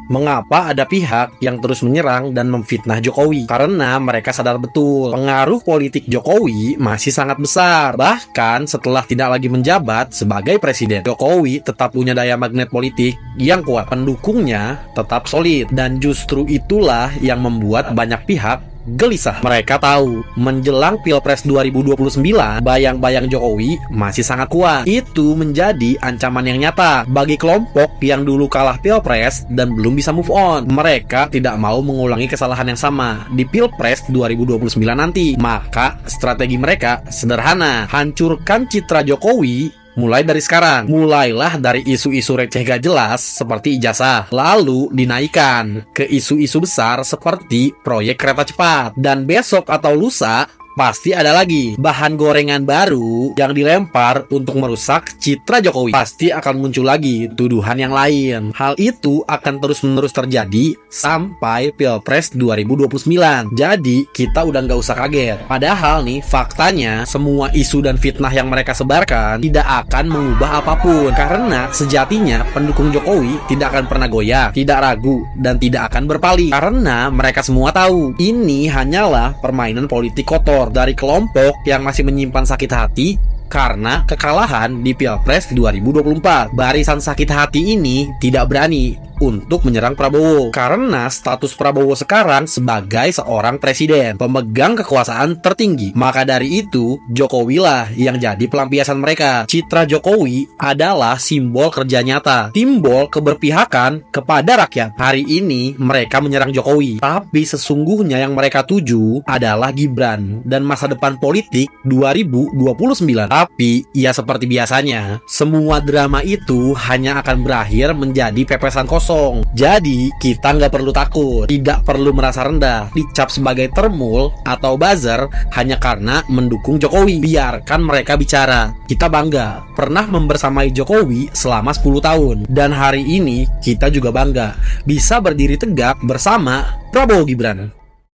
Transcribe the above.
Mengapa ada pihak yang terus menyerang dan memfitnah Jokowi? Karena mereka sadar betul pengaruh politik Jokowi masih sangat besar. Bahkan setelah tidak lagi menjabat sebagai presiden, Jokowi tetap punya daya magnet politik yang kuat. Pendukungnya tetap solid. Dan justru itulah yang membuat banyak pihak gelisah. Mereka tahu menjelang Pilpres 2029 bayang-bayang Jokowi masih sangat kuat. Itu menjadi ancaman yang nyata bagi kelompok yang dulu kalah Pilpres dan belum bisa move on. Mereka tidak mau mengulangi kesalahan yang sama di Pilpres 2029 nanti. Maka strategi mereka sederhana: hancurkan citra Jokowi mulai dari sekarang. Mulailah dari isu-isu receh gak jelas seperti ijazah, lalu dinaikkan ke isu-isu besar seperti proyek kereta cepat. Dan besok atau lusa pasti ada lagi bahan gorengan baru yang dilempar untuk merusak citra Jokowi. Pasti akan muncul lagi tuduhan yang lain. Hal itu akan terus-menerus terjadi sampai Pilpres 2029. Jadi kita udah nggak usah kaget. Padahal nih faktanya semua isu dan fitnah yang mereka sebarkan tidak akan mengubah apapun. Karena sejatinya pendukung Jokowi tidak akan pernah goyah, tidak ragu, dan tidak akan berpaling. Karena mereka semua tahu ini hanyalah permainan politik kotor dari kelompok yang masih menyimpan sakit hati karena kekalahan di Pilpres 2024. Barisan sakit hati ini tidak berani untuk menyerang Prabowo karena status Prabowo sekarang sebagai seorang presiden, pemegang kekuasaan tertinggi. Maka dari itu, Jokowi lah yang jadi pelampiasan mereka. Citra Jokowi adalah simbol kerja nyata, simbol keberpihakan kepada rakyat. Hari ini mereka menyerang Jokowi, tapi sesungguhnya yang mereka tuju adalah Gibran dan masa depan politik 2029. Tapi ya seperti biasanya, semua drama itu hanya akan berakhir menjadi pepesan kosong. Jadi kita nggak perlu takut, tidak perlu merasa rendah, dicap sebagai termul atau buzzer hanya karena mendukung Jokowi. Biarkan mereka bicara. Kita bangga pernah membersamai Jokowi selama 10 tahun. Dan hari ini kita juga bangga bisa berdiri tegak bersama Prabowo Gibran.